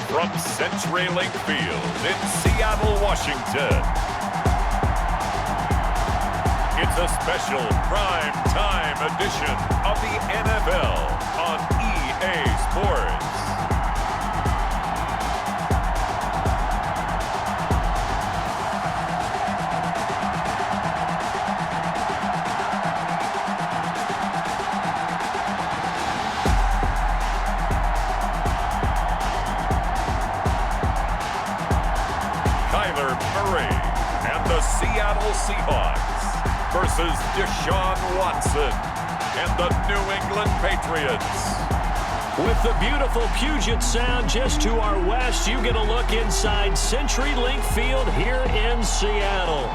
From CenturyLink Field in Seattle, Washington, it's a special prime time edition of the NFL on EA Sports. And the Seattle Seahawks versus Deshaun Watson and the New England Patriots. With the beautiful Puget Sound just to our west, you get a look inside CenturyLink Field here in Seattle.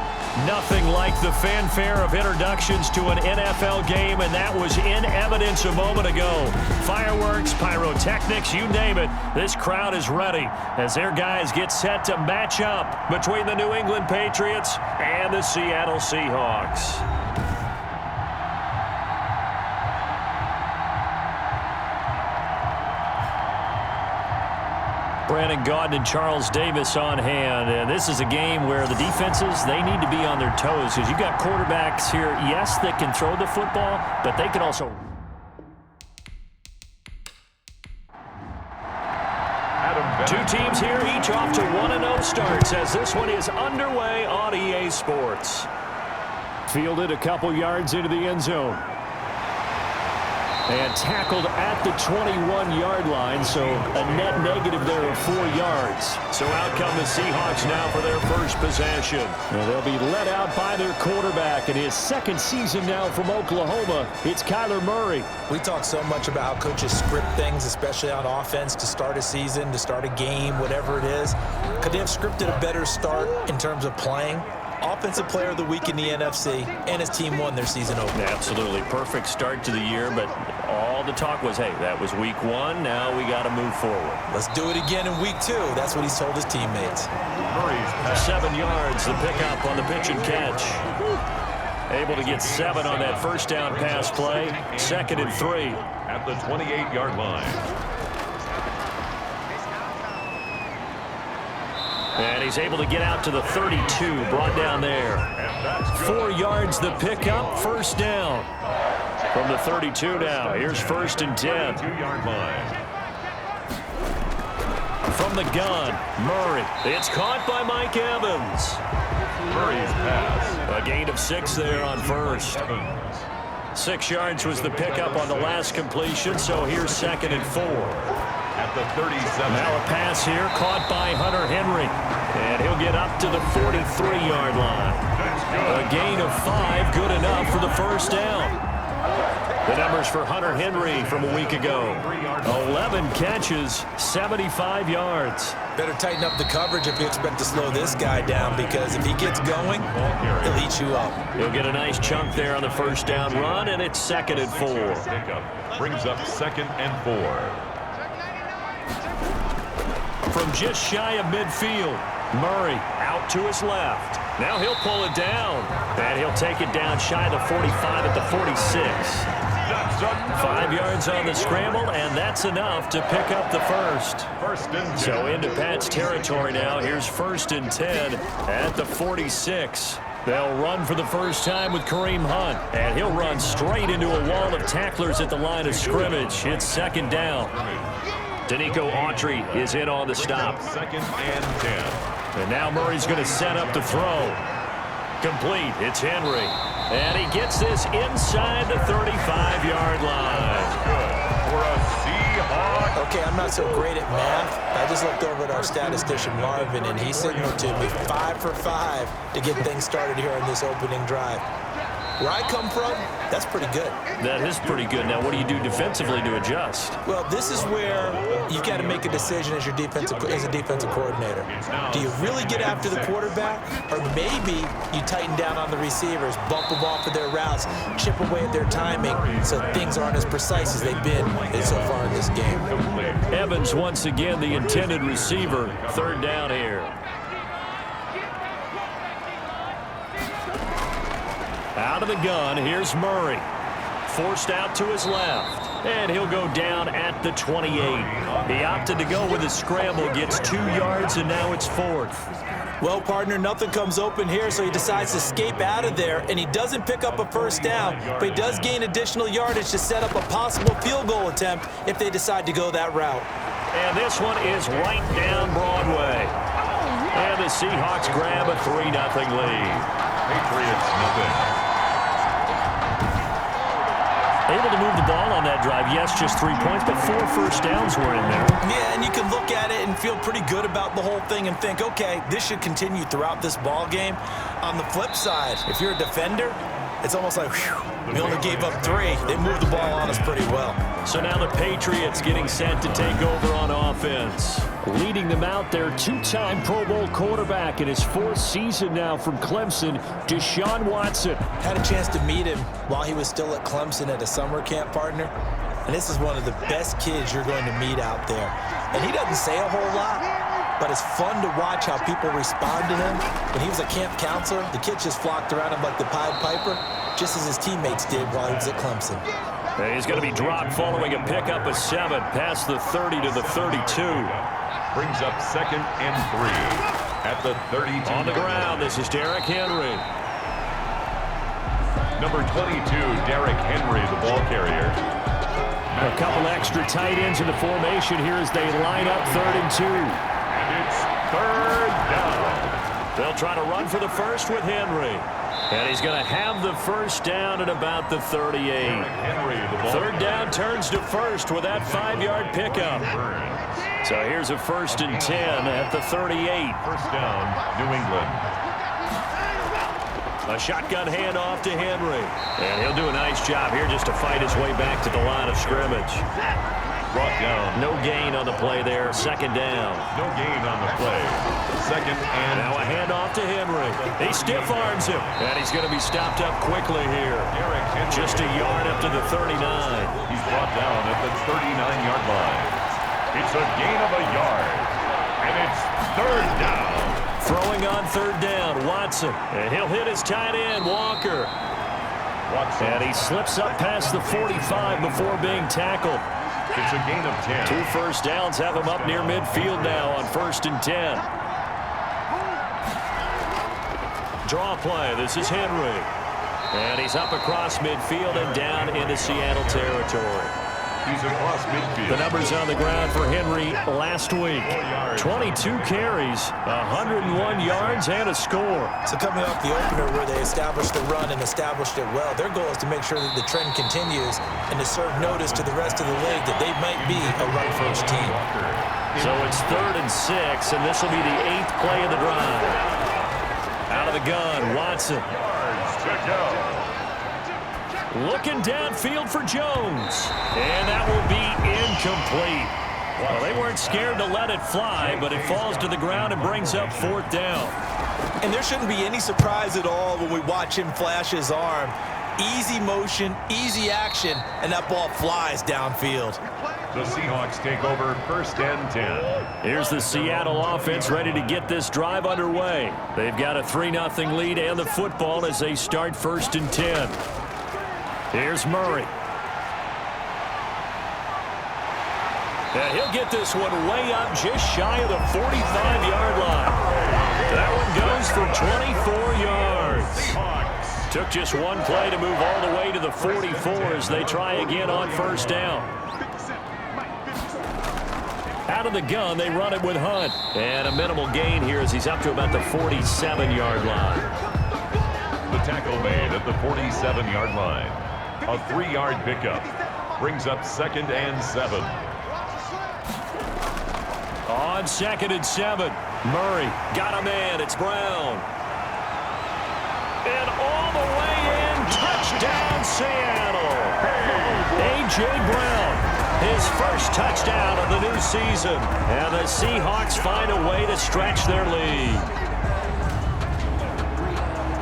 Nothing like the fanfare of introductions to an NFL game, and that was in evidence a moment ago. Fireworks, pyrotechnics, you name it. This crowd is ready as their guys get set to match up between the New England Patriots and the Seattle Seahawks. Brandon Gaudin and Charles Davis on hand. And this is a game where the defenses, they need to be on their toes because you've got quarterbacks here, yes, that can throw the football, but they can also... Two teams here, each off to 1-0 starts as this one is underway on EA Sports. Fielded a couple yards into the end zone. And tackled at the 21-yard line, so a net negative there of 4 yards. So out come the Seahawks now for their first possession. And they'll be led out by their quarterback in his second season now from Oklahoma. It's Kyler Murray. We talk so much about how coaches script things, especially on offense, to start a season, to start a game, whatever it is. Could they have scripted a better start in terms of playing? Offensive Player of the Week in the NFC, and his team won their season opener. Absolutely. Perfect start to the year, but all the talk was, hey, that was week 1. Now we got to move forward. Let's do it again in week 2. That's what he's told his teammates. 7 yards, the pickup on the pitch and catch. Able to get 7 on that first down pass play. 2nd and 3. At the 28-yard line. And he's able to get out to the 32, brought down there. 4 yards the pickup, first down. From the 32 now, here's 1st and 10. 2-yard line. From the gun, Murray. It's caught by Mike Evans. Murray's pass. A gain of 6 there on first. 6 yards was the pickup on the last completion, so here's 2nd and 4. At the 37. Now a pass here caught by Hunter Henry. And he'll get up to the 43-yard line. A gain of 5, good enough for the first down. The numbers for Hunter Henry from a week ago. 11 catches, 75 yards. Better tighten up the coverage if you expect to slow this guy down, because if he gets going, he'll eat you up. He'll get a nice chunk there on the first down run, and it's 2nd and 4. Pickup brings up 2nd and 4. From just shy of midfield, Murray out to his left. Now he'll pull it down, and he'll take it down shy of the 45 at the 46. 5 yards on the scramble, and that's enough to pick up the first. So into Pat's territory now. Here's 1st and 10 at the 46. They'll run for the first time with Kareem Hunt, and he'll run straight into a wall of tacklers at the line of scrimmage. It's 2nd down. Danico Autry is in on the stop. 2nd and 10. And now Murray's going to set up the throw. Complete. It's Henry. And he gets this inside the 35-yard line. Good for a Seahawk. Okay, I'm not so great at math. I just looked over at our statistician, Marvin, and he signaled to me 5 for 5 to get things started here on this opening drive. Where I come from, that's pretty good. That is pretty good. Now, what do you do defensively to adjust? Well, this is where you've got to make a decision as a defensive coordinator. Do you really get after the quarterback, or maybe you tighten down on the receivers, bump them off of their routes, chip away at their timing, so things aren't as precise as they've been so far in this game. Evans once again the intended receiver. 3rd down here. Out of the gun, here's Murray. Forced out to his left. And he'll go down at the 28. He opted to go with a scramble, gets 2 yards, and now it's 4th. Well, partner, nothing comes open here, so he decides to escape out of there, and he doesn't pick up a first down, but he does gain additional yardage to set up a possible field goal attempt if they decide to go that route. And this one is right down Broadway. And the Seahawks grab a 3-0 lead. Patriots nothing. Able to move the ball on that drive. Yes, just 3 points, but 4 first downs were in there. Yeah, and you can look at it and feel pretty good about the whole thing and think, okay, this should continue throughout this ball game. On the flip side, if you're a defender, it's almost like, whew, we only gave up 3. They moved the ball on us pretty well. So now the Patriots getting set to take over on offense. Leading them out there, 2-time Pro Bowl quarterback in his 4th season now from Clemson, Deshaun Watson. Had a chance to meet him while he was still at Clemson at a summer camp, partner. And this is one of the best kids you're going to meet out there. And he doesn't say a whole lot, but it's fun to watch how people respond to him. When he was a camp counselor, the kids just flocked around him like the Pied Piper, just as his teammates did while he was at Clemson. He's going to be dropped following a pickup of 7 past the 30 to the 32. Brings up 2nd and 3 at the 32. On the ground, this is Derrick Henry. Number 22, Derrick Henry, the ball carrier. A couple extra tight ends in the formation here as they line up 3rd and 2. And it's 3rd down. They'll try to run for the first with Henry. And he's going to have the first down at about the 38. Henry, the ball 3rd down turns to first with that 5-yard pickup. So here's a 1st and 10 at the 38. First down, New England. A shotgun handoff to Henry. And he'll do a nice job here just to fight his way back to the line of scrimmage. Brought down. No gain on the play there. 2nd down. No gain on the play. 2nd and now a handoff to Henry. He stiff arms him. And he's going to be stopped up quickly here. Derrick Henry. Just a yard up to the 39. He's brought down at the 39-yard line. It's a gain of a yard. And it's 3rd down. Throwing on 3rd down, Watson. And he'll hit his tight end, Walker. Watson. And he slips up past the 45 before being tackled. It's a gain of 10. 2 first downs have him up near midfield now on 1st and 10. Draw play. This is Henry. And he's up across midfield and down into Seattle territory. He's across midfield. The numbers on the ground for Henry last week. 22 carries, 101 yards, and a score. So coming off the opener where they established the run and established it well, their goal is to make sure that the trend continues and to serve notice to the rest of the league that they might be a run-first team. So it's 3rd and 6, and this will be the 8th play of the drive. Out of the gun, Watson. Yards to go. Looking downfield for Jones. And that will be incomplete. Well, they weren't scared to let it fly, but it falls to the ground and brings up 4th down. And there shouldn't be any surprise at all when we watch him flash his arm. Easy motion, easy action, and that ball flies downfield. The Seahawks take over 1st and 10. Here's the Seattle offense ready to get this drive underway. They've got a 3-0 lead and the football as they start 1st and 10. Here's Murray. And he'll get this one way up just shy of the 45-yard line. That one goes for 24 yards. Took just one play to move all the way to the 44 as they try again on 1st down. Out of the gun, they run it with Hunt. And a minimal gain here as he's up to about the 47-yard line. The tackle made at the 47-yard line. A 3-yard pickup. Brings up 2nd and 7. On 2nd and 7. Murray got a man. It's Brown. And all the way in. Touchdown, Seattle. A.J. Brown. His first touchdown of the new season. And the Seahawks find a way to stretch their lead.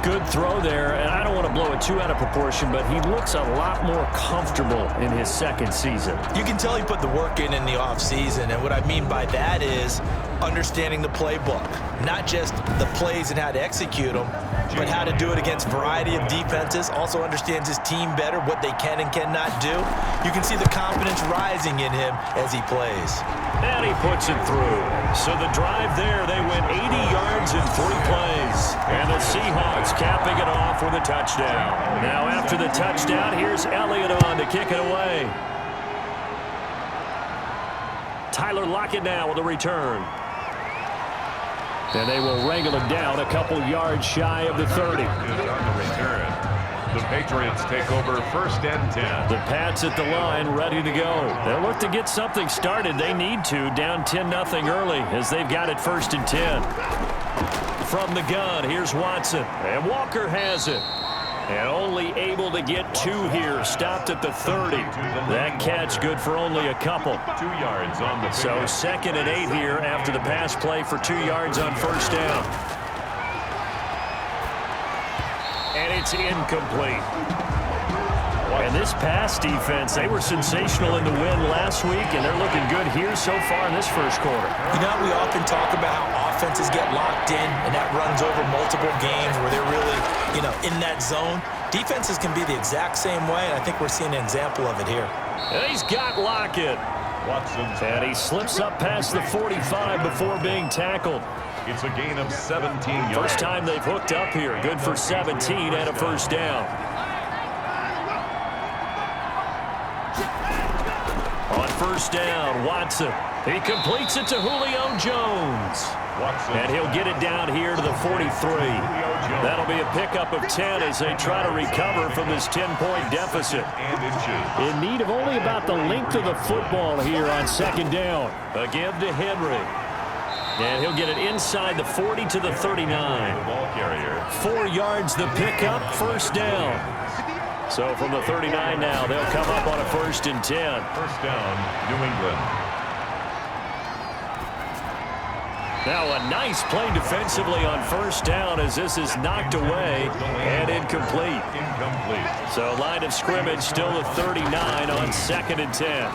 Good throw there, and I don't want to blow it too out of proportion, but he looks a lot more comfortable in his 2nd season. You can tell he put the work in the offseason, and what I mean by that is understanding the playbook, not just the plays and how to execute them, but how to do it against a variety of defenses. Also understands his team better, what they can and cannot do. You can see the confidence rising in him as he plays. And he puts it through. So the drive there, they went 80 yards in 3 plays. And the Seahawks capping it off with a touchdown. Now after the touchdown, here's Elliott on to kick it away. Tyler Lockett now with a return. And they will wrangle him down a couple yards shy of the 30. On the return. The Patriots take over 1st and 10. The Pats at the line ready to go. They'll look to get something started. They need to, down 10-0 early as they've got it 1st and 10. From the gun, here's Watson. And Walker has it. And only able to get 2 here. Stopped at the 30. That catch good for only a couple. 2 yards on the So 2nd and 8 here after the pass play for 2 yards on 1st down. And it's incomplete. And this pass defense, they were sensational in the win last week, and they're looking good here so far in this 1st quarter. You know, we often talk about how offenses get locked in, and that runs over multiple games where they're really, in that zone. Defenses can be the exact same way, and I think we're seeing an example of it here. And he's got Lockett. And he slips up past the 45 before being tackled. It's a gain of 17 yards. First time they've hooked up here. Good for 17 and a 1st down. On 1st down, Watson. He completes it to Julio Jones. And he'll get it down here to the 43. That'll be a pickup of 10 as they try to recover from this 10-point deficit. In need of only about the length of the football here on 2nd down. A give to Henry. And he'll get it inside the 40 to the 39. 4 yards the pickup, 1st down. So from the 39 now, they'll come up on a 1st and 10. 1st down, New England. Now a nice play defensively on 1st down as this is knocked away and incomplete. So line of scrimmage still the 39 on 2nd and 10.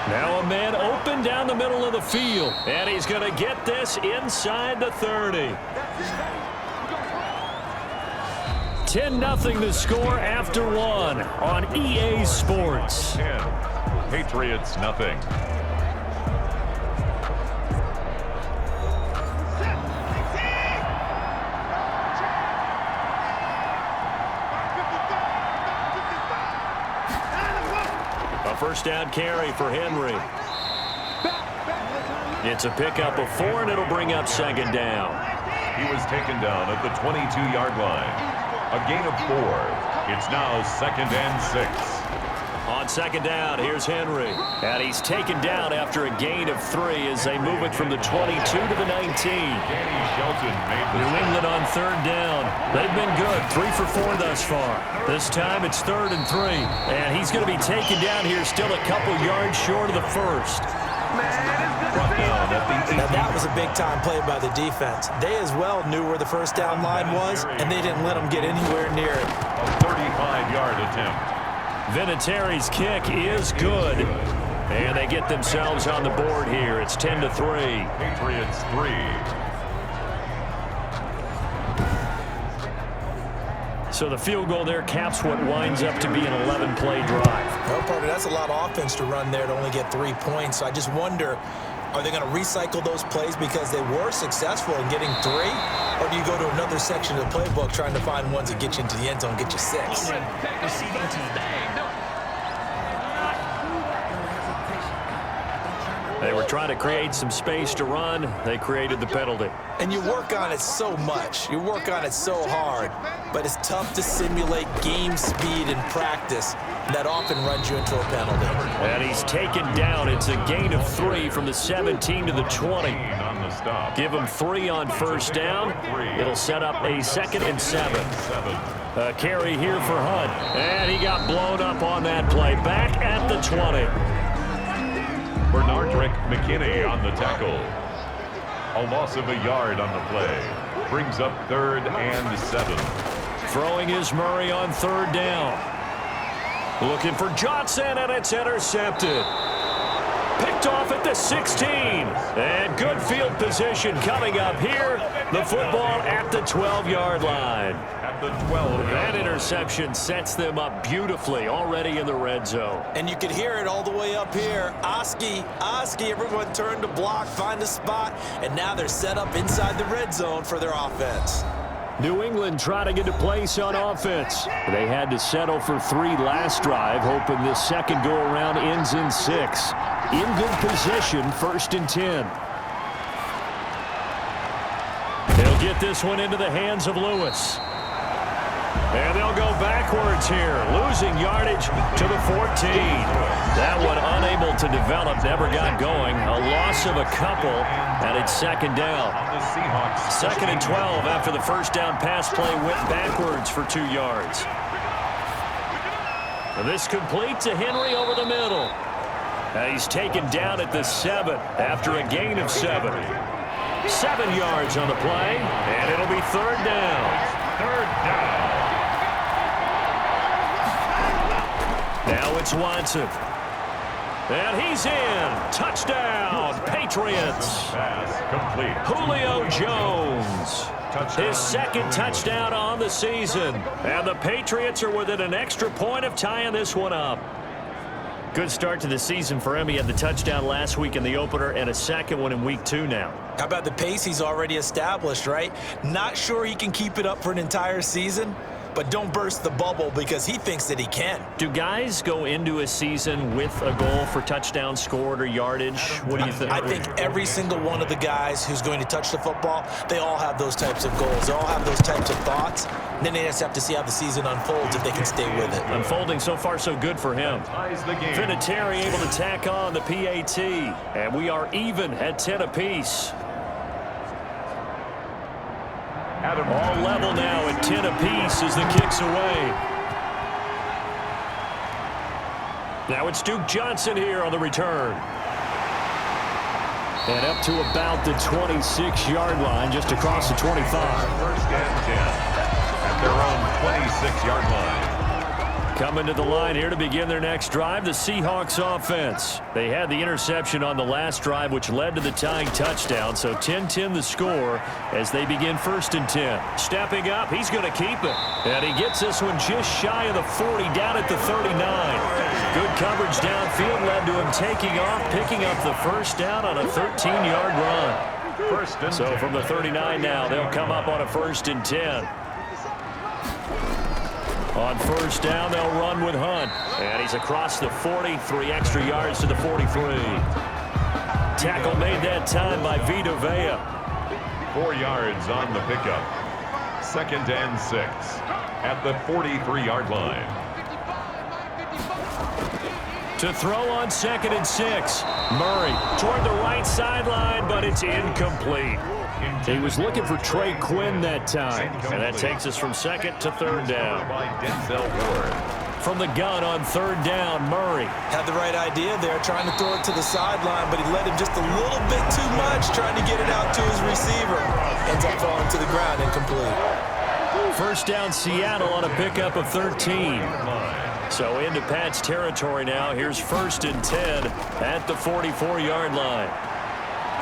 Now a man open down the middle of the field. And he's going to get this inside the 30. 10-0 the score after 1 on EA Sports. 10. Patriots nothing. A 1st down carry for Henry. It's a pickup of 4, and it'll bring up 2nd down. He was taken down at the 22-yard line. A gain of 4. It's now 2nd and 6. On 2nd down, here's Henry. And he's taken down after a gain of 3 as they move it from the 22 to the 19. New England on 3rd down. They've been good, 3 for 4 thus far. This time it's 3rd and 3. And he's going to be taken down here still a couple yards short of the 1st. Now that was a big-time play by the defense. They as well knew where the 1st down line was, and they didn't let them get anywhere near it. A 35-yard attempt. Vinatieri's kick is good. And they get themselves on the board here. It's 10-3. Patriots 3. So the field goal there caps what winds up to be an 11-play drive. Well, partner, that's a lot of offense to run there to only get 3 points. So I just wonder, are they going to recycle those plays because they were successful in getting 3? Or do you go to another section of the playbook trying to find ones that get you into the end zone, get you 6? They were trying to create some space to run. They created the penalty. And you work on it so much. You work on it so hard. But it's tough to simulate game speed in practice. That often runs you into a penalty. And he's taken down. It's a gain of 3 from the 17 to the 20. Give him 3 on 1st down. It'll set up a 2nd and 7. A carry here for Hunt. And he got blown up on that play. Back at the 20. Bernardrick McKinney on the tackle. A loss of a yard on the play. Brings up 3rd and 7. Throwing is Murray on 3rd down. Looking for Johnson, and it's intercepted. Picked off at the 16. And good field position coming up here. The football at the 12-yard line. At the 12. That interception sets them up beautifully already in the red zone. And you can hear it all the way up here. Oski, everyone turned to block, find a spot, and now they're set up inside the red zone for their offense. New England trying to get a place on offense. They had to settle for 3 last drive, hoping this second go-around ends in 6. In good position, 1st and 10. They'll get this one into the hands of Lewis. And they'll go backwards here, losing yardage to the 14. That one unable to develop, never got going. A loss of a couple, and it's 2nd down. 2nd and 12 after the first down pass play went backwards for 2 yards. And this complete to Henry over the middle. And he's taken down at the 7 after a gain of 7. 7 yards on the play, and it'll be 3rd down. 3rd down. Now it's Watson. And he's in. Touchdown, Patriots. Pass complete. Julio Jones. His 2nd touchdown on the season. And the Patriots are within an extra point of tying this one up. Good start to the season for him. He had the touchdown last week in the opener and a 2nd one in week 2 now. How about the pace he's already established, right? Not sure he can keep it up for an entire season, but don't burst the bubble because he thinks that he can. Do guys go into a season with a goal for touchdown scored or yardage? What do you think? I think every single one of the guys who's going to touch the football, they all have those types of goals. They all have those types of thoughts. And then they just have to see how the season unfolds if they can stay with it. Unfolding so far so good for him. Vinatieri able to tack on the PAT. And we are even at 10 apiece. All level now at 10 apiece as the kick's away. Now it's Duke Johnson here on the return. And up to about the 26-yard line, just across the 25. 1st and 10 at their own 26-yard line. Coming to the line here to begin their next drive, the Seahawks offense. They had the interception on the last drive, which led to the tying touchdown. So 10-10 the score as they begin 1st and 10. Stepping up, he's going to keep it. And he gets this one just shy of the 40, down at the 39. Good coverage downfield led to him taking off, picking up the 1st down on a 13-yard run. So from the 39 now, they'll come up on a 1st and 10. On 1st down, they'll run with Hunt. And he's across the 40, 3 extra yards to the 43. Tackle made that time by Vita Vea. 4 yards on the pickup. 2nd and 6 at the 43-yard line. To throw on 2nd and 6. Murray toward the right sideline, but it's incomplete. He was looking for Trey Quinn that time. And that takes us from 2nd to 3rd down. From the gun on 3rd down, Murray. Had the right idea there, trying to throw it to the sideline, but he led him just a little bit too much, trying to get it out to his receiver. Ends up falling to the ground, incomplete. 1st down, Seattle on a pickup of 13. So into Pat's territory now. Here's 1st and 10 at the 44-yard line.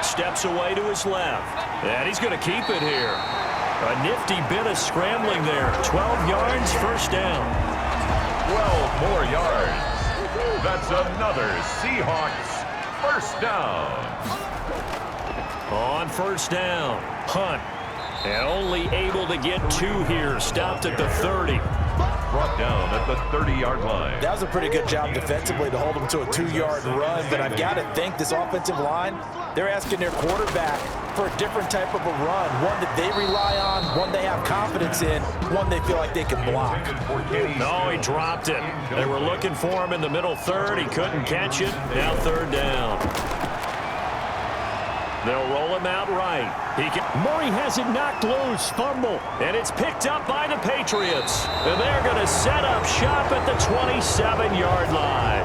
Steps away to his left. And he's going to keep it here. A nifty bit of scrambling there. 12 yards, 1st down. 12 more yards. That's another Seahawks 1st down. On 1st down, Hunt. And only able to get 2 here. Stopped at the 30. Brought down at the 30-yard line. That was a pretty good job defensively to hold him to a 2-yard run, but I've got to think this offensive line, they're asking their quarterback for a different type of a run, one that they rely on, one they have confidence in, one they feel like they can block. No, he dropped it. They were looking for him in the middle 3rd. He couldn't catch it. Now 3rd down. They'll roll him out right. Murray has it knocked loose. Fumble. And it's picked up by the Patriots. And they're going to set up shop at the 27-yard line.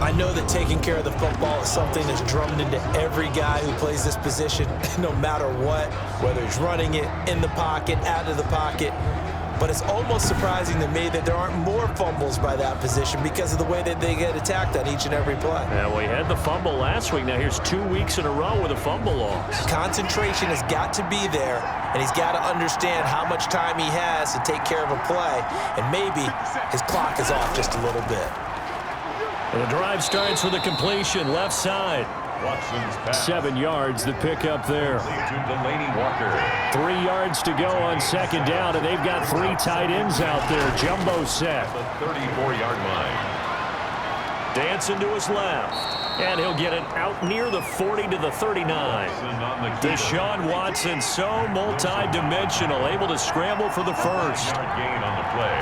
I know that taking care of the football is something that's drummed into every guy who plays this position, no matter what, whether he's running it, in the pocket, out of the pocket. but it's almost surprising to me that there aren't more fumbles by that position because of the way that they get attacked on each and every play. Yeah, well, he had the fumble last week. Now here's 2 weeks in a row with a fumble loss. Concentration has got to be there, and he's got to understand how much time he has to take care of a play, and maybe his clock is off just a little bit. And the drive starts with a completion, left side. 7 yards, the pickup there. 3 yards to go on second down, and they've got 3 tight ends out there. Jumbo set. The 34-yard line. Dancing to his left. And he'll get it out near the 40 to the 39. Deshaun Watson, so multi-dimensional, able to scramble for the first. Gain on the play.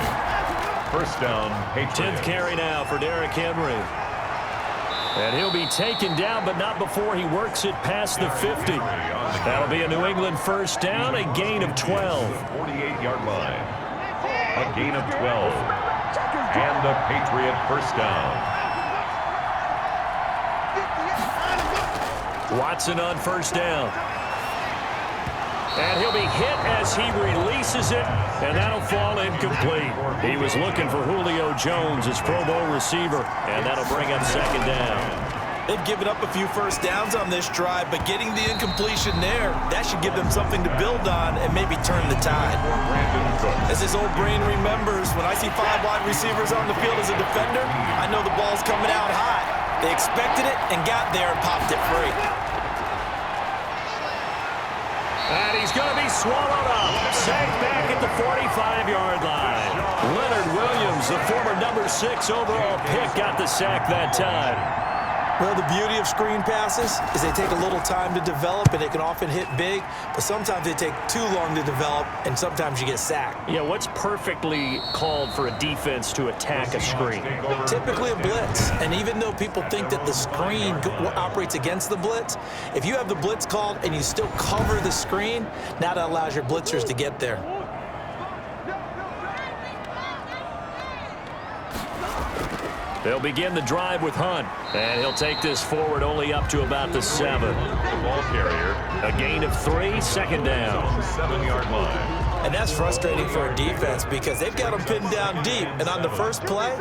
First down, Patriots. 10th carry now for Derrick Henry. And he'll be taken down, but not before he works it past the 50. That'll be a New England first down, a gain of 12. 48-yard line. A gain of 12. And a Patriot first down. Watson on first down. And he'll be hit as he releases it, and that'll fall incomplete. He was looking for Julio Jones, his Pro Bowl receiver, and that'll bring up second down. They've given up a few first downs on this drive, but getting the incompletion there, that should give them something to build on and maybe turn the tide. As his old brain remembers, when I see 5 wide receivers on the field as a defender, I know the ball's coming out hot. They expected it and got there and popped it free. And he's going to be swallowed up. Sacked back at the 45-yard line. Leonard Williams, the former number 6 overall pick, got the sack that time. Well, the beauty of screen passes is they take a little time to develop, and they can often hit big, but sometimes they take too long to develop, and sometimes you get sacked. Yeah, what's perfectly called for a defense to attack a screen? Typically a blitz, and even though people think that the screen operates against the blitz, if you have the blitz called and you still cover the screen, now that allows your blitzers to get there. They'll begin the drive with Hunt, and he'll take this forward only up to about the 7. Ball carrier. A gain of 3, second down. 7-yard line. And that's frustrating for a defense because they've got them pinned down deep, and on the first play,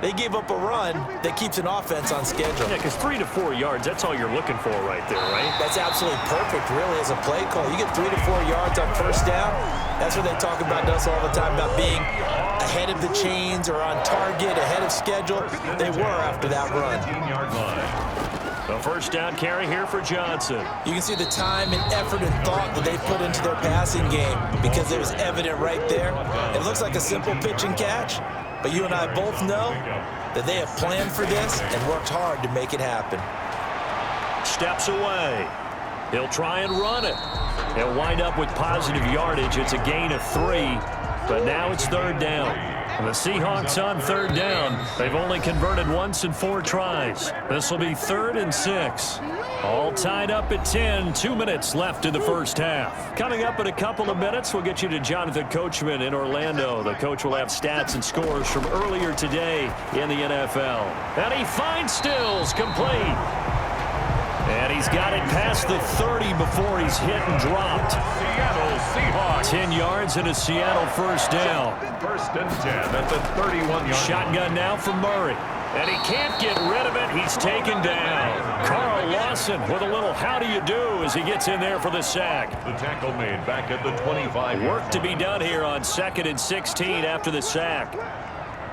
they gave up a run that keeps an offense on schedule. Yeah, because 3 to 4 yards, that's all you're looking for right there, right? That's absolutely perfect, really, as a play call. You get 3 to 4 yards on first down. That's what they talk about us all the time, about being ahead of the chains or on target, ahead of schedule. They were after that run. 15-yard line. The first down carry here for Johnson. You can see the time and effort and thought that they put into their passing game because it was evident right there. It looks like a simple pitch and catch, but you and I both know that they have planned for this and worked hard to make it happen. Steps away. He'll try and run it. He'll wind up with positive yardage. It's a gain of 3, but now it's third down. And the Seahawks on third down. They've only converted once in 4 tries. This will be 3rd and 6. All tied up at 10. 2 minutes left in the first half. Coming up in a couple of minutes, we'll get you to Jonathan Coachman in Orlando. The coach will have stats and scores from earlier today in the NFL. And he finds Stills complete. And he's got it past the 30 before he's hit and dropped. Seattle Seahawks. 10 yards and a Seattle first down. First and 10 at the 31-yard. Shotgun now for Murray. And he can't get rid of it. He's taken down. Carl Lawson with a little how do you do as he gets in there for the sack. The tackle made back at the 25. Work to be done here on 2nd and 16 after the sack.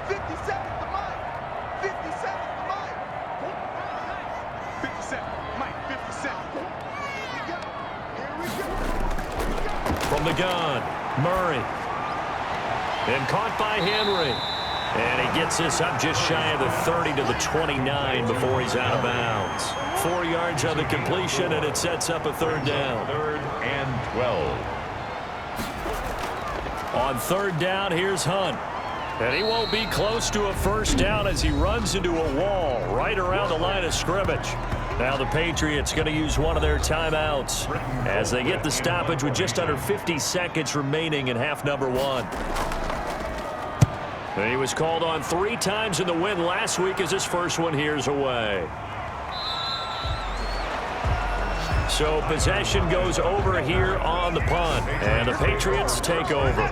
57. From the gun, Murray. And caught by Henry. And he gets this up just shy of the 30 to the 29 before he's out of bounds. 4 yards on the completion, and it sets up a third down. 3rd and 12. On third down, here's Hunt. And he won't be close to a first down as he runs into a wall right around the line of scrimmage. Now the Patriots going to use one of their timeouts as they get the stoppage with just under 50 seconds remaining in half number 1. And he was called on 3 times in the win last week as his first one here's away. So possession goes over here on the punt, and the Patriots take over.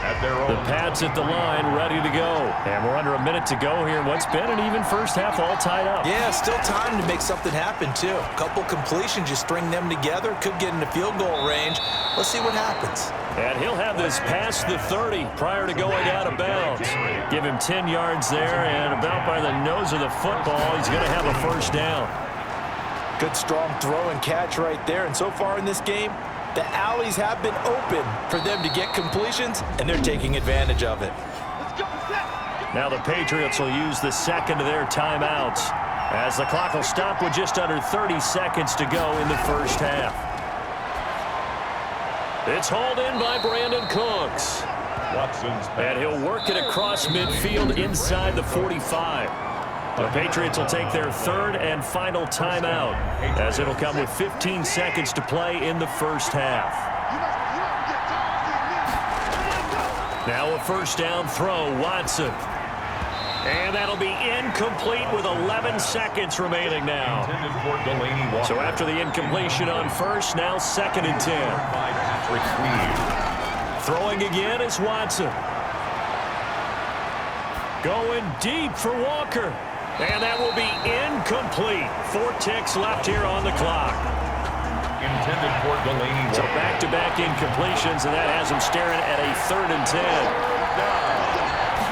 The Pats at the line, ready to go. And we're under a minute to go here. What's been an even first half, all tied up. Yeah, still time to make something happen, too. A couple completions, you string them together, could get into field goal range. Let's see what happens. And he'll have this past the 30 prior to going out of bounds. Give him 10 yards there, and about by the nose of the football, he's going to have a first down. Good strong throw and catch right there. And so far in this game, the alleys have been open for them to get completions, and they're taking advantage of it. Now the Patriots will use the second of their timeouts as the clock will stop with just under 30 seconds to go in the first half. It's hauled in by Brandon Cooks. And he'll work it across midfield inside the 45. The Patriots will take their third and final timeout as it'll come with 15 seconds to play in the first half. Now a first down throw, Watson. And that'll be incomplete with 11 seconds remaining now. So after the incompletion on first, now second and 10. Throwing again is Watson. Going deep for Walker. And that will be incomplete. 4 ticks left here on the clock. Intended for Delaney. So back-to-back incompletions, and that has him staring at a 3rd and 10.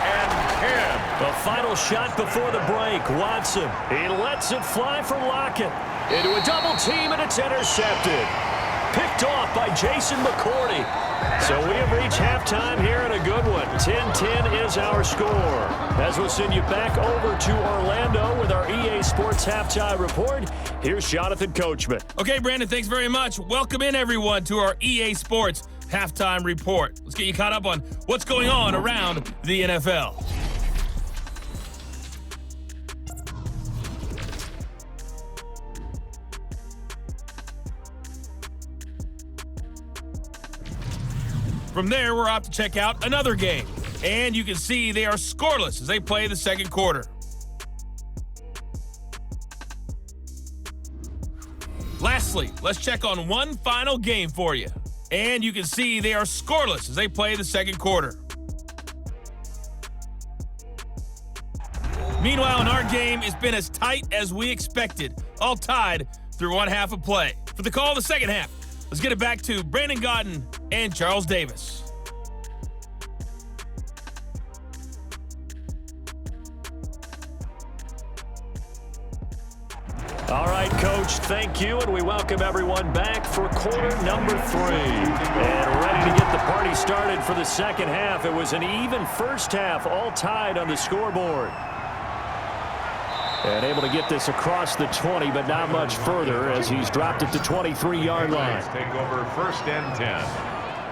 And 10. The final shot before the break. Watson. He lets it fly for Lockett. Into a double team, and it's intercepted. Picked off by Jason McCourty. So we have reached halftime here in a good one. 10-10 is our score. As we'll send you back over to Orlando with our EA Sports Halftime Report, here's Jonathan Coachman. Okay, Brandon, thanks very much. Welcome in, everyone, to our EA Sports Halftime Report. Let's get you caught up on what's going on around the NFL. From there, we're off to check out another game. And you can see they are scoreless as they play the second quarter. Lastly, let's check on one final game for you. And you can see they are scoreless as they play the second quarter. Meanwhile, in our game, it's been as tight as we expected, all tied through one half of play. For the call of the second half, let's get it back to Brandon Gaudin and Charles Davis. All right, Coach, thank you, and we welcome everyone back for quarter number 3. And ready to get the party started for the second half. It was an even first half, all tied on the scoreboard. And able to get this across the 20, but not much further as he's dropped it to 23-yard line. Take over 1st and 10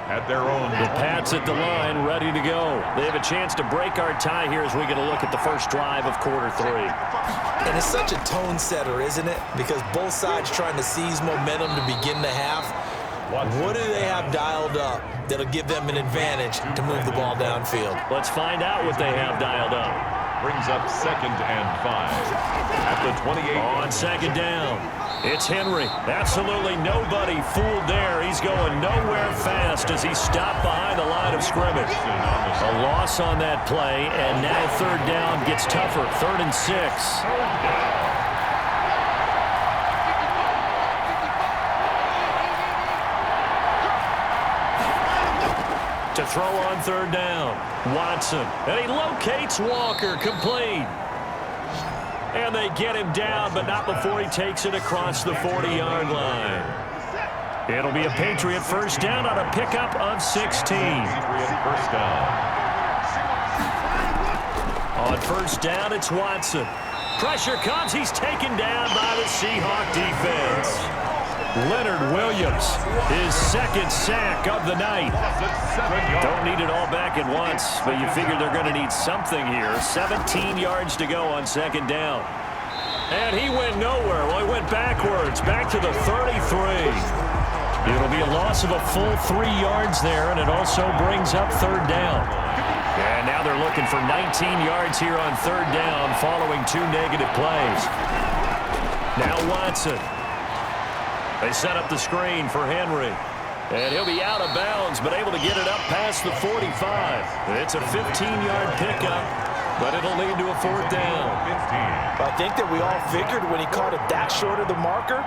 at their own. The Pats at the line, ready to go. They have a chance to break our tie here as we get a look at the first drive of quarter 3. And it's such a tone setter, isn't it? Because both sides trying to seize momentum to begin the half. What do they have dialed up that'll give them an advantage to move the ball downfield? Let's find out what they have dialed up. Brings up 2nd and 5 at the 28. On second down, it's Henry. Absolutely nobody fooled there. He's going nowhere fast as he's stopped behind the line of scrimmage. A loss on that play, and now 3rd down gets tougher. 3rd and 6. To throw on 3rd down, Watson, and he locates Walker, complete. And they get him down, but not before he takes it across the 40-yard line. It'll be a Patriot first down on a pickup of 16. Patriot first down. On first down, it's Watson. Pressure comes, he's taken down by the Seahawks defense. Leonard Williams, his 2nd sack of the night. Don't need it all back at once, but you figure they're going to need something here. 17 yards to go on 2nd down. And he went nowhere. Well, he went backwards, back to the 33. It'll be a loss of a full 3 yards there, and it also brings up 3rd down. And now they're looking for 19 yards here on 3rd down following 2 negative plays. Now Watson. They set up the screen for Henry. And he'll be out of bounds, but able to get it up past the 45. It's a 15-yard pickup, but it'll lead to a 4th down. I think that we all figured when he caught it that short of the marker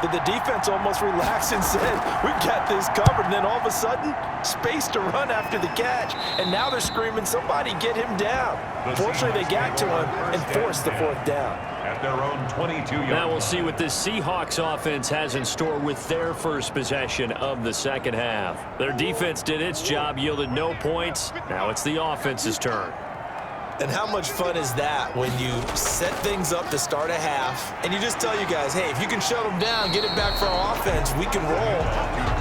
that the defense almost relaxed and said, we've got this covered. And then all of a sudden, space to run after the catch. And now they're screaming, somebody get him down. Fortunately, they got to him and forced the 4th down. At their own 22-yard. Now we'll see what this Seahawks offense has in store with their first possession of the second half. Their defense did its job, yielded no points. Now it's the offense's turn. And how much fun is that when you set things up to start a half and you just tell you guys, hey, if you can shut them down, get it back for our offense, we can roll.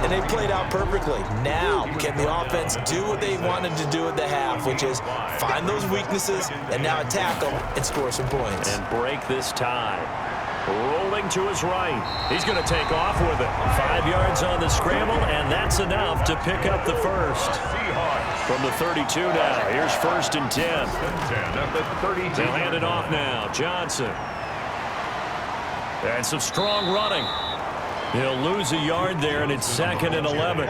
And they played out perfectly. Now, can the offense do what they wanted to do at the half, which is find those weaknesses and now attack them and score some points. And break this tie. Rolling to his right. He's going to take off with it. 5 yards on the scramble, and that's enough to pick up the first. From the 32 now, here's 1st and 10. They'll hand it off now. Johnson. And some strong running. He'll lose a yard there, and it's 2nd and 11.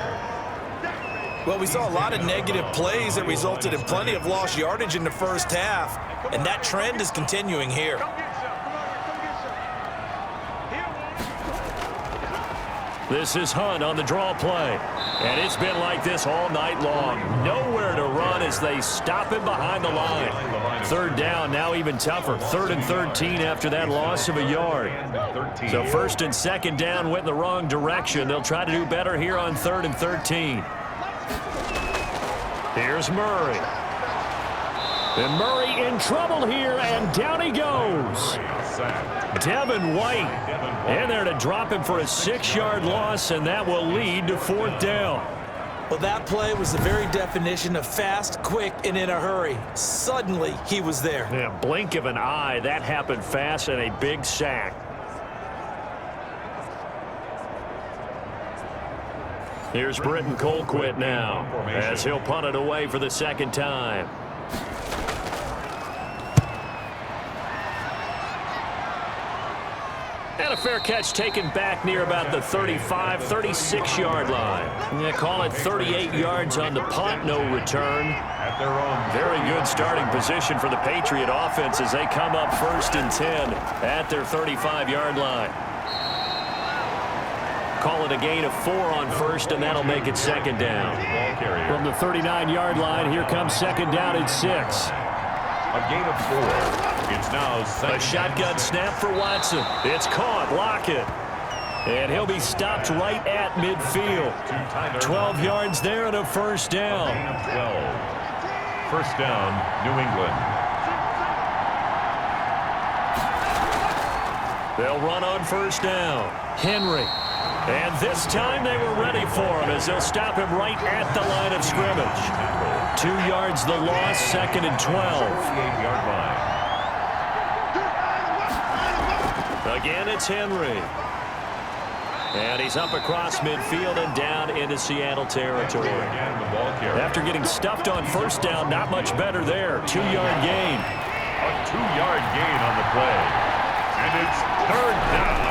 Well, we saw a lot of negative plays that resulted in plenty of lost yardage in the first half, and that trend is continuing here. This is Hunt on the draw play. And it's been like this all night long. Nowhere to run as they stop him behind the line. 3rd down, now even tougher. 3rd and 13 after that loss of a yard. So 1st and 2nd down went in the wrong direction. They'll try to do better here on 3rd and 13. Here's Murray. And Murray in trouble here, and down he goes. Devin White in there to drop him for a 6-yard loss, and that will lead to 4th down. Well, that play was the very definition of fast, quick, and in a hurry. Suddenly, he was there. Yeah, blink of an eye, that happened fast, and a big sack. Here's Britton Colquitt now, as he'll punt it away for the 2nd time. And a fair catch taken back near about the 35, 36-yard line. They call it 38 yards on the punt, no return. Very good starting position for the Patriot offense as they come up 1st and 10 at their 35-yard line. Call it a gain of 4 on 1st, and that'll make it 2nd down. From the 39-yard line, here comes 2nd down and 6. A gain of 4. It's now a shotgun snap for Watson. It's caught. Lockett. And he'll be stopped right at midfield. 12 yards there and a 1st down. 1st down, New England. They'll run on 1st down. Henry. And this time they were ready for him as they'll stop him right at the line of scrimmage. 2 yards the loss, 2nd and 12. 48-yard line. Again, it's Henry. And he's up across midfield and down into Seattle territory. After getting stuffed on 1st down, not much better there. 2-yard gain. A 2-yard gain on the play. And it's 3rd down.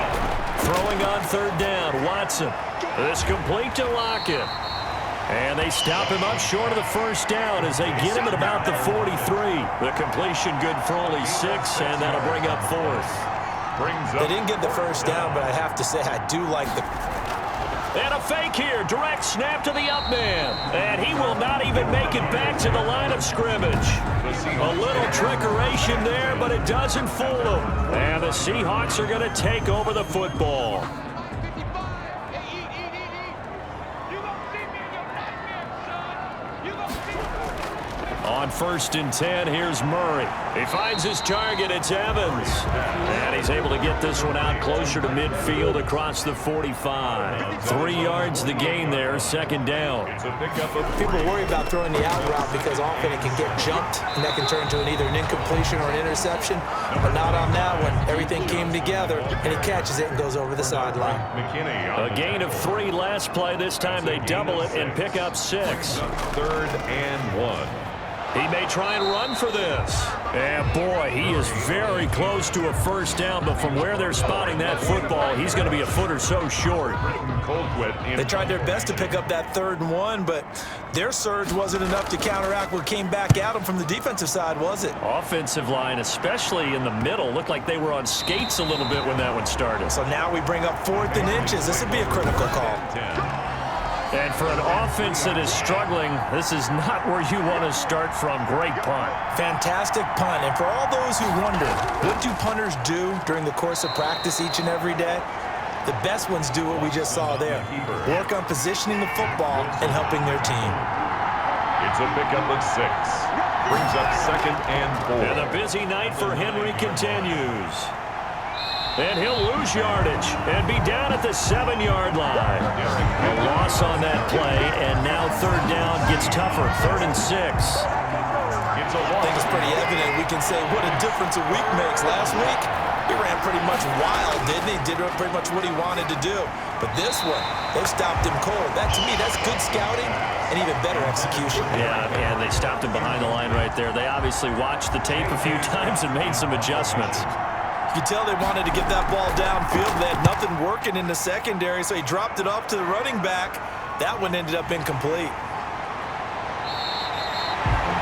Throwing on 3rd down, Watson. This complete to Lockett. And they stop him up short of the 1st down as they get him at about the 43. The completion good for only 6, and that'll bring up 4th. They didn't get the 1st down, but I have to say I do like the... And a fake here. Direct snap to the up man. And he will not even make it back to the line of scrimmage. A little trickeration there, but it doesn't fool them. And the Seahawks are going to take over the football. On 1st and 10, here's Murray. He finds his target. It's Evans. And he's able to get this one out closer to midfield across the 45. 3 yards the gain there, 2nd down. People worry about throwing the out route because often it can get jumped, and that can turn to either an incompletion or an interception. But not on that one. Everything came together, and he catches it and goes over the sideline. A gain of 3 last play. This time they double it and pick up 6. 3rd and 1. He may try and run for this. And boy, he is very close to a first down, but from where they're spotting that football, he's going to be a foot or so short. They tried their best to pick up that 3rd and 1, but their surge wasn't enough to counteract what came back at them from the defensive side, was it? Offensive line, especially in the middle, looked like they were on skates a little bit when that one started. So now we bring up 4th and inches. This would be a critical call. And for an offense that is struggling, this is not where you want to start from. Great punt. Fantastic punt. And for all those who wonder, what do punters do during the course of practice each and every day? The best ones do what we just saw there. Work on positioning the football and helping their team. It's a pickup of 6. Brings up 2nd and 4. And a busy night for Henry continues. And he'll lose yardage and be down at the 7-yard line. A loss on that play, and now 3rd down gets tougher. 3rd and 6. I think it's pretty evident. We can say what a difference a week makes. Last week, he ran pretty much wild, didn't he? Did pretty much what he wanted to do. But this one, they stopped him cold. That, to me, that's good scouting and even better execution. Yeah, and they stopped him behind the line right there. They obviously watched the tape a few times and made some adjustments. You could tell they wanted to get that ball downfield. They had nothing working in the secondary, so he dropped it off to the running back. That one ended up incomplete.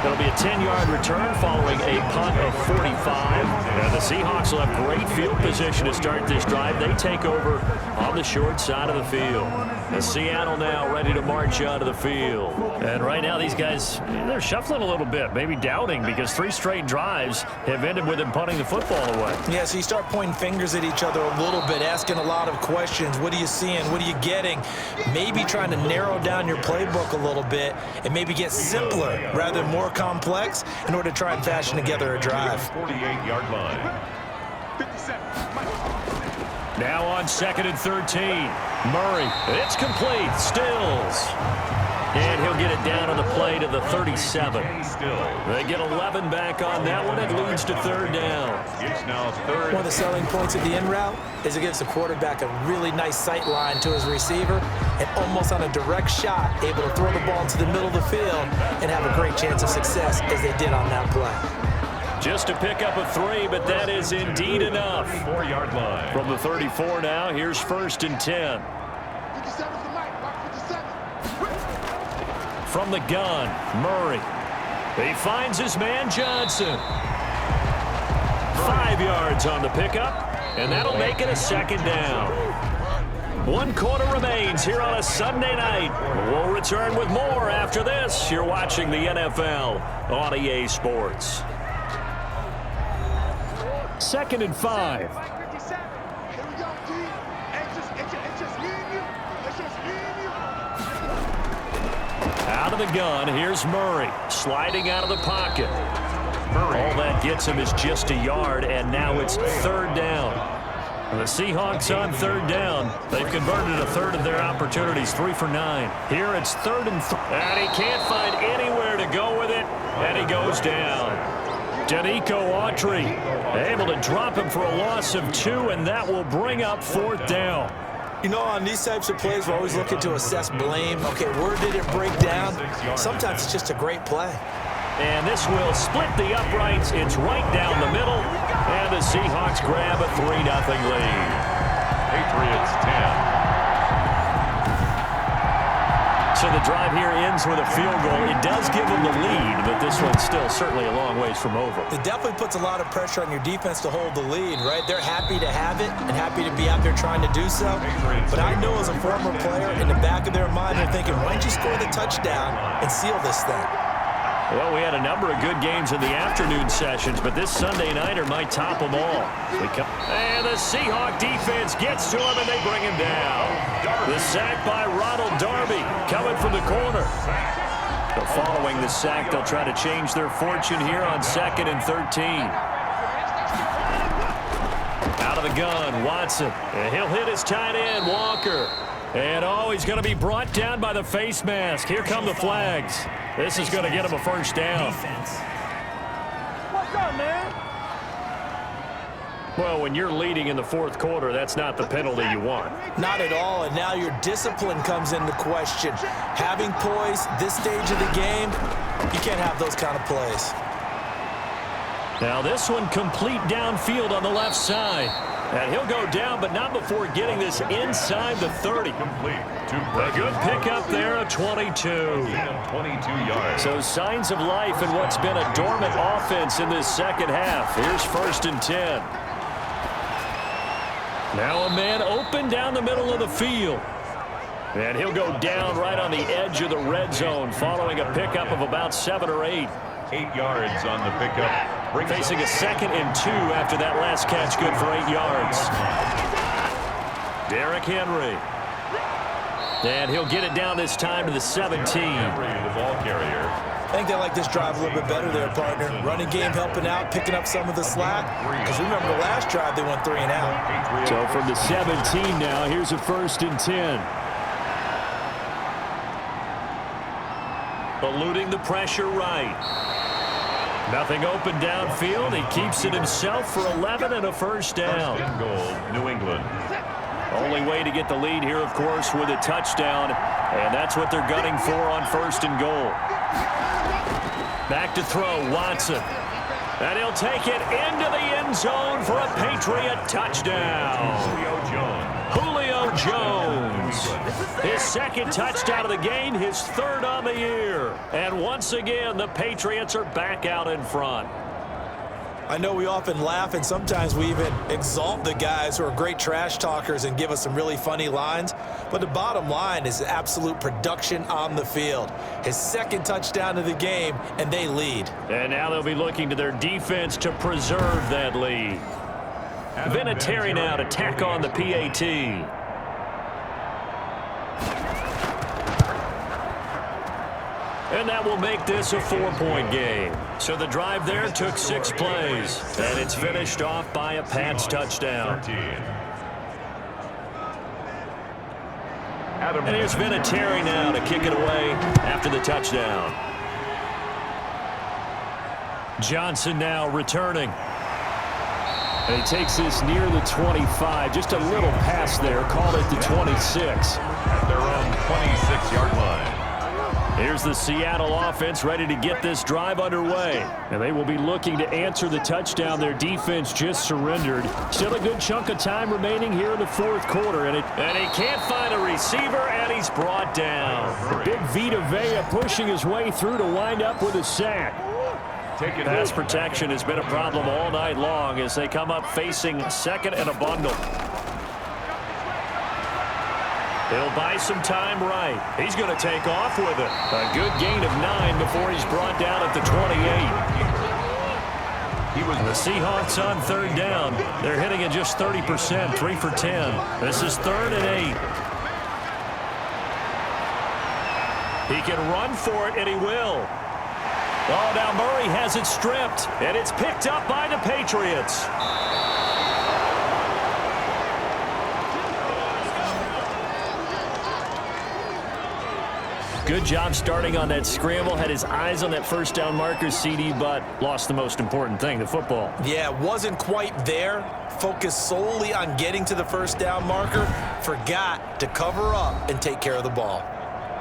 It'll be a 10-yard return following a punt of 45. And the Seahawks will have great field position to start this drive. They take over on the short side of the field. And Seattle now ready to march onto the field. And right now these guys, they're shuffling a little bit, maybe doubting, because 3 straight drives have ended with them punting the football away. Yeah, so you start pointing fingers at each other a little bit, asking a lot of questions. What are you seeing? What are you getting? Maybe trying to narrow down your playbook a little bit and maybe get simpler rather than more complex in order to try and fashion together a drive. 48-yard line. Now on 2nd and 13. Murray, it's complete. Stills. And he'll get it down on the play to the 37. They get 11 back on that one. It leads to 3rd down. It's now 3rd. One of the selling points of the in route is it gives the quarterback a really nice sight line to his receiver and almost on a direct shot able to throw the ball to the middle of the field and have a great chance of success as they did on that play. Just a pickup of 3, but that is indeed enough. 4-yard line. From the 34 now, here's 1st and 10. From the gun, Murray. He finds his man, Johnson. 5 yards on the pickup, and that'll make it a 2nd down. 1 quarter remains here on a Sunday night. We'll return with more after this. You're watching the NFL on EA Sports. 2nd and 5. Out of the gun, here's Murray, sliding out of the pocket. All that gets him is just a yard, and now it's 3rd down. The Seahawks on 3rd down. They've converted a 1/3 of their opportunities, 3 for 9. Here it's 3rd and 3. And he can't find anywhere to go with it, and he goes down. Danico Autry able to drop him for a loss of 2, and that will bring up 4th down. You know, on these types of plays, we're always looking to assess blame. Okay, where did it break down? Sometimes it's just a great play. And this will split the uprights. It's right down the middle, and the Seahawks grab a 3-0 lead. Patriots 10. So the drive here ends with a field goal. It does give them the lead, but this one's still certainly a long ways from over. It definitely puts a lot of pressure on your defense to hold the lead, right? They're happy to have it and happy to be out there trying to do so. But I know as a former player, in the back of their mind, they're thinking, why don't you score the touchdown and seal this thing? Well, we had a number of good games in the afternoon sessions, but this Sunday nighter might top them all. And the Seahawk defense gets to him, and they bring him down. The sack by Ronald Darby coming from the corner. So following the sack, they'll try to change their fortune here on 2nd and 13. Out of the gun, Watson. And he'll hit his tight end, Walker. And, oh, he's going to be brought down by the face mask. Here come the flags. This is going to get him a 1st down. What's up, man? Well, when you're leading in the 4th quarter, that's not the penalty you want. Not at all, and now your discipline comes into question. Having poise this stage of the game, You can't have those kind of plays. Now this one complete downfield on the left side. And he'll go down, but not before getting this inside the 30. A good pickup there, a 22. 22 yards. So signs of life in what's been a dormant offense in this second half. Here's 1st and 10. Now a man open down the middle of the field. And he'll go down right on the edge of the red zone following a pickup of about 7 or 8. 8 yards on the pickup. Facing a 2nd and 2 after that last catch, good for 8 yards. Derrick Henry. And he'll get it down this time to the 17. Henry, the ball carrier. I think they like this drive a little bit better there, partner. Running game helping out, picking up some of the slack. Because remember the last drive, they went 3 and out. So from the 17 now, here's a 1st and 10. Eluding the pressure right. Nothing open downfield. He keeps it himself for 11 and a 1st down. 1st and goal, New England. Only way to get the lead here, of course, with a touchdown. And that's what they're gunning for on 1st and goal. Back to throw, Watson. And he'll take it into the end zone for a Patriot touchdown. Julio Jones. His 2nd touchdown of the game, his 3rd on the year. And once again, the Patriots are back out in front. I know we often laugh, and sometimes we even exalt the guys who are great trash talkers and give us some really funny lines. But the bottom line is absolute production on the field. His 2nd touchdown of the game, and they lead. And now they'll be looking to their defense to preserve that lead. Vinatieri now to tack on the PAT. And that will make this a 4-point game. So the drive there took 6 plays. And it's finished off by a Pats touchdown. And here's Vinatieri now to kick it away after the touchdown. Johnson now returning. And he takes this near the 25. Just a little pass there. Called it the 26. At their own 26-yard line. Here's the Seattle offense ready to get this drive underway. And they will be looking to answer the touchdown their defense just surrendered. Still a good chunk of time remaining here in the 4th quarter. And he can't find a receiver, and he's brought down. Big Vita Vea pushing his way through to wind up with a sack. Pass protection has been a problem all night long as they come up facing 2nd and a bundle. He'll buy some time right. He's going to take off with it. A good gain of 9 before he's brought down at the 28. The Seahawks on 3rd down. They're hitting at just 30%, 3 for 10. This is 3rd and 8. He can run for it, and he will. Oh, now Murray has it stripped, and it's picked up by the Patriots. Good job starting on that scramble. Had his eyes on that 1st down marker, CD, but lost the most important thing, the football. Yeah, wasn't quite there. Focused solely on getting to the 1st down marker. Forgot to cover up and take care of the ball.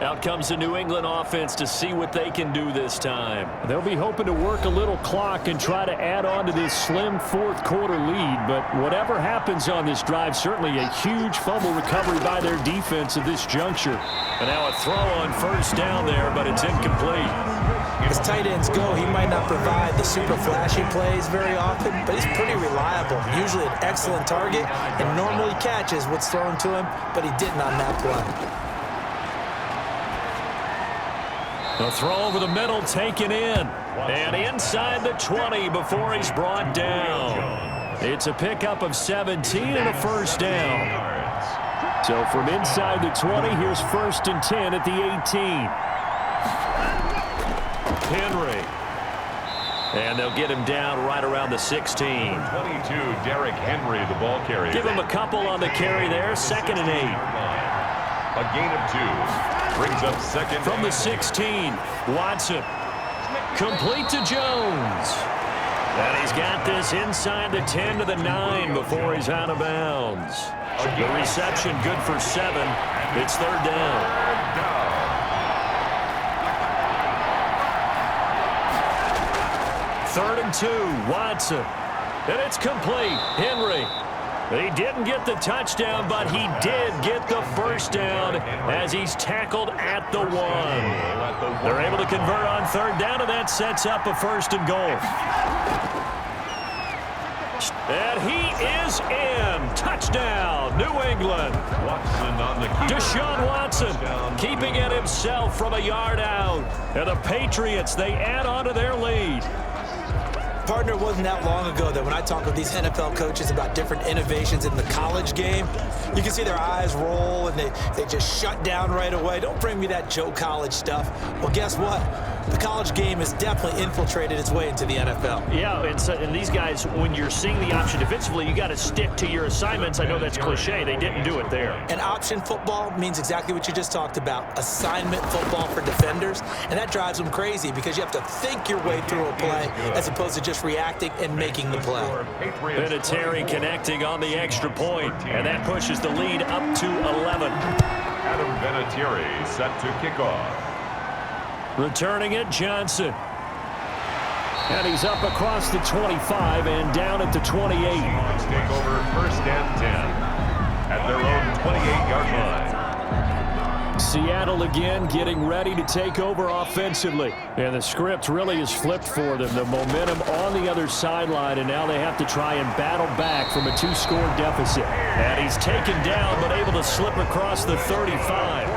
Out comes the New England offense to see what they can do this time. They'll be hoping to work a little clock and try to add on to this slim 4th quarter lead. But whatever happens on this drive, certainly a huge fumble recovery by their defense at this juncture. And now a throw on 1st down there, but it's incomplete. As tight ends go, he might not provide the super flashy plays very often, but he's pretty reliable. Usually an excellent target and normally catches what's thrown to him, but he didn't on that play. The throw over the middle taken in. And inside the 20 before he's brought down. It's a pickup of 17 and a 1st down. So from inside the 20, here's 1st and 10 at the 18. Henry. And they'll get him down right around the 16. 22, Derrick Henry, the ball carrier. Give him a couple on the carry there, 2nd and 8. A gain of 2. Brings up 2nd. From the 16, Watson. Complete to Jones. And he's got this inside the 10 to the 9 before he's out of bounds. The reception good for 7. It's 3rd down. 3rd and 2, Watson. And it's complete. Henry. He didn't get the touchdown, but he did get the first down as he's tackled at the 1. They're able to convert on 3rd down, and that sets up a 1st and goal. And he is in. Touchdown, New England. Deshaun Watson keeping it himself from a yard out. And the Patriots, they add on to their lead. Partner, it wasn't that long ago that when I talk with these NFL coaches about different innovations in the college game, you can see their eyes roll and they just shut down right away. Don't bring me that Joe College stuff. Well, guess what? The college game has definitely infiltrated its way into the NFL. Yeah, and these guys, when you're seeing the option defensively, you got to stick to your assignments. I know that's cliche. They didn't do it there. And option football means exactly what you just talked about, assignment football for defenders, and that drives them crazy because you have to think your way through a play as opposed to just reacting and making the play. Vinatieri connecting on the extra point, and that pushes the lead up to 11. Adam Vinatieri set to kick off. Returning it, Johnson. And he's up across the 25 and down at the 28. Seahawks take over 1st and 10 at their own 28-yard line. Seattle again getting ready to take over offensively. And the script really is flipped for them. The momentum on the other sideline, and now they have to try and battle back from a 2-score deficit. And he's taken down but able to slip across the 35.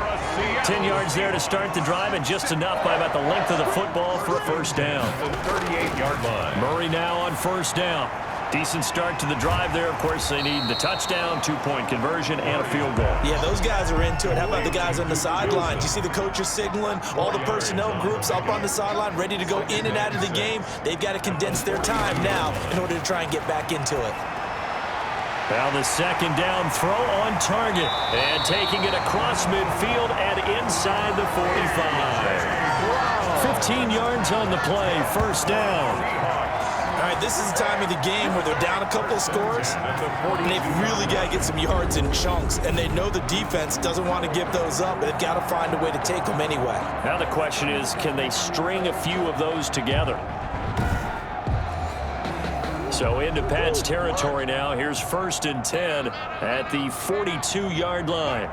10 yards there to start the drive, and just enough by about the length of the football for a 1st down. The 38-yard line. Murray now on 1st down. Decent start to the drive there. Of course, they need the touchdown, 2-point conversion, and a field goal. Yeah, those guys are into it. How about the guys on the sidelines? You see the coaches signaling, all the personnel groups up on the sideline ready to go in and out of the game. They've got to condense their time now in order to try and get back into it. Now the 2nd down throw on target. And taking it across midfield and inside the 45. 15 yards on the play, 1st down. All right, this is the time of the game where they're down a couple of scores, and they've really got to get some yards in chunks, and they know the defense doesn't want to give those up, but they've got to find a way to take them anyway. Now the question is, can they string a few of those together? So into Pat's territory now. Here's 1st and 10 at the 42-yard line.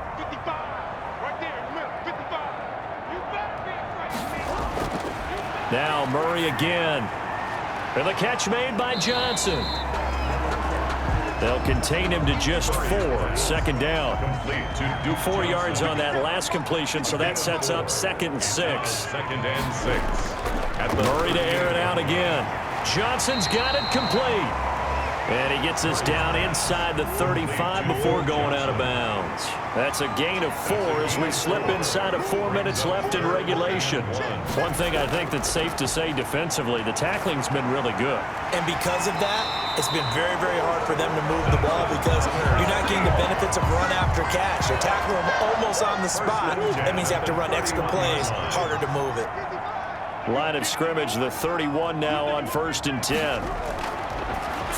Now Murray again. And the catch made by Johnson. They'll contain him to just 4. 2nd down. 4 yards on that last completion, so that sets up 2nd and 6. 2nd and 6. Murray to air it out again. Johnson's got it complete. And he gets us down inside the 35 before going out of bounds. That's a gain of 4 as we slip inside of 4 minutes left in regulation. One thing I think that's safe to say defensively, the tackling's been really good. And because of that, it's been very, very hard for them to move the ball because you're not getting the benefits of run after catch. They're tackling them almost on the spot. That means you have to run extra plays, harder to move it. Line of scrimmage, the 31 now on 1st and 10.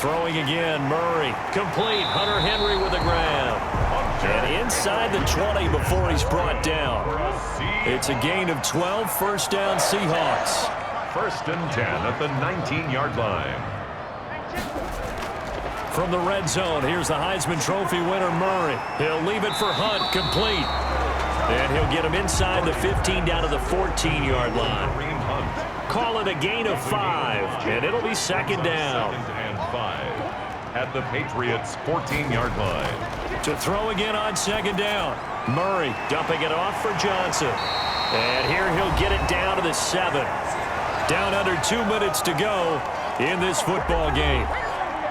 Throwing again, Murray. Complete. Hunter Henry with a grab. And inside the 20 before he's brought down. It's a gain of 12, 1st down Seahawks. 1st and 10 at the 19-yard line. From the red zone, here's the Heisman Trophy winner, Murray. He'll leave it for Hunt, complete. And he'll get him inside the 15 down to the 14-yard line. Call it a gain of 5, and it'll be 2nd down. 2nd and 5 at the Patriots' 14-yard line. To throw again on 2nd down. Murray dumping it off for Johnson. And here he'll get it down to the 7. Down under 2 minutes to go in this football game.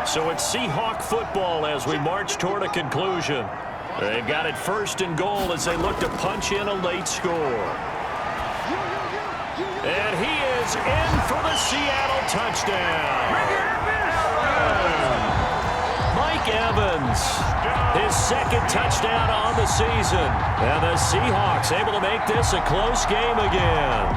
So it's Seahawk football as we march toward a conclusion. They've got it 1st and goal as they look to punch in a late score. And he is in for the Seattle touchdown. Mike Evans, his 2nd touchdown on the season. And the Seahawks able to make this a close game again.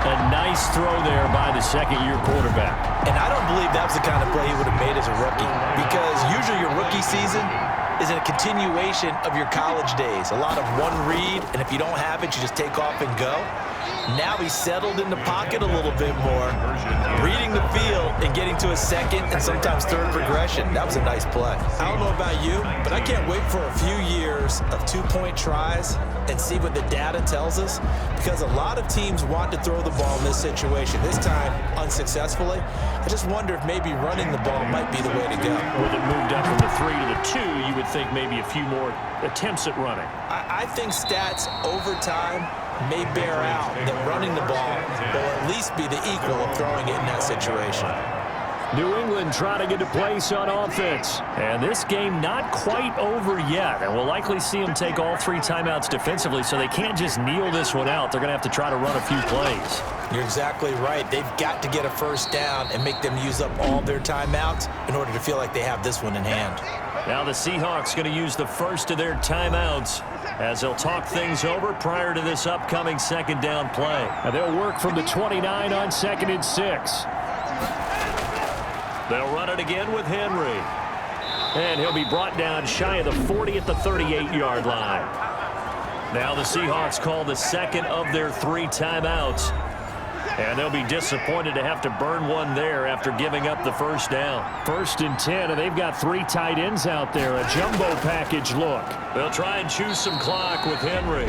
A nice throw there by the 2nd-year quarterback. And I don't believe that was the kind of play he would have made as a rookie because usually your rookie season is a continuation of your college days. A lot of one read, and if you don't have it, you just take off and go. Now he's settled in the pocket a little bit more, reading the field and getting to a second and sometimes third progression. That was a nice play. I don't know about you, but I can't wait for a few years of two-point tries and see what the data tells us, because a lot of teams want to throw the ball in this situation. This time, unsuccessfully. I just wonder if maybe running the ball might be the way to go. With it moved up from the 3 to the 2, you would think maybe a few more attempts at running. I think stats over time may bear out that running the ball will at least be the equal of throwing it in that situation. New England trying to get a place on offense. And this game not quite over yet. And we'll likely see them take all 3 timeouts defensively, so they can't just kneel this one out. They're going to have to try to run a few plays. You're exactly right. They've got to get a first down and make them use up all their timeouts in order to feel like they have this one in hand. Now the Seahawks going to use the first of their timeouts as they'll talk things over prior to this upcoming second down play. And they'll work from the 29 on 2nd and 6. They'll run it again with Henry. And he'll be brought down shy of the 40 at the 38-yard line. Now the Seahawks call the second of their 3 timeouts. And they'll be disappointed to have to burn one there after giving up the first down. 1st and 10, and they've got 3 tight ends out there. A jumbo package look. They'll try and choose some clock with Henry.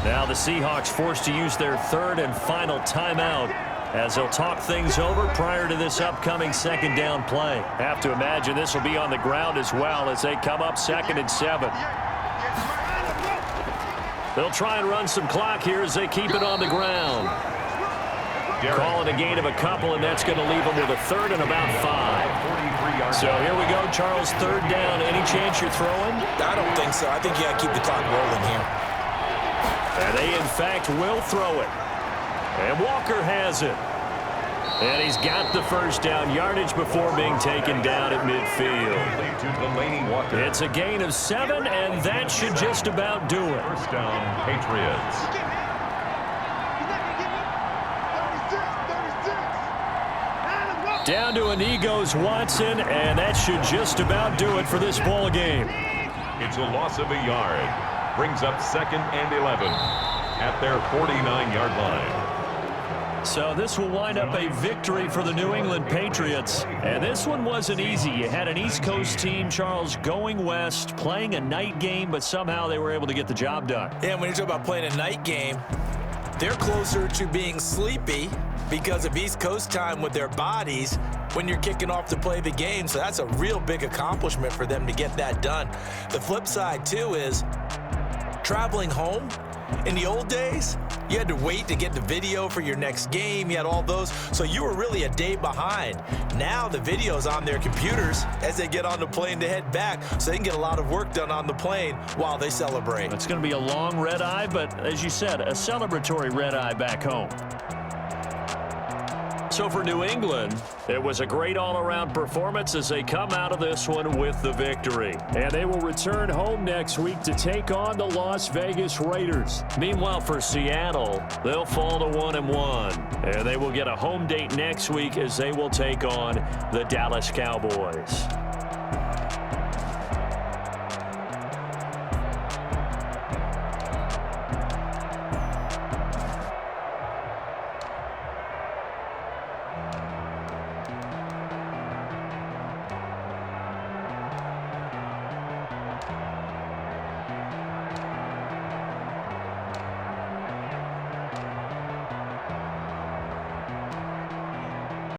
Now the Seahawks forced to use their 3rd and final timeout as they'll talk things over prior to this upcoming second down play. Have to imagine this will be on the ground as well as they come up 2nd and 7. They'll try and run some clock here as they keep it on the ground. Calling a gain of a couple, and that's going to leave them with a 3rd and about 5. So here we go, Charles, 3rd down. Any chance you're throwing? I don't think so. I think you got to keep the clock rolling here. And they, in fact, will throw it. And Walker has it. And he's got the first down, yardage before being taken down at midfield. It's a gain of 7, and that should just about do it. First down, Patriots. Down to a knee goes Watson, and that should just about do it for this ball game. It's a loss of a yard. Brings up 2nd and 11 at their 49-yard line. So this will wind up a victory for the New England Patriots. And this one wasn't easy. You had an East Coast team, Charles, going west, playing a night game, but somehow they were able to get the job done. Yeah, when you talk about playing a night game, they're closer to being sleepy because of East Coast time with their bodies when you're kicking off to play the game. So that's a real big accomplishment for them to get that done. The flip side, too, is traveling home. In the old days, you had to wait to get the video for your next game. You had all those. So you were really a day behind. Now the video's on their computers as they get on the plane to head back, so they can get a lot of work done on the plane while they celebrate. It's going to be a long red eye, but as you said, a celebratory red eye back home. So for New England, it was a great all-around performance as they come out of this one with the victory. And they will return home next week to take on the Las Vegas Raiders. Meanwhile, for Seattle, they'll fall to 1-1. And they will get a home date next week as they will take on the Dallas Cowboys.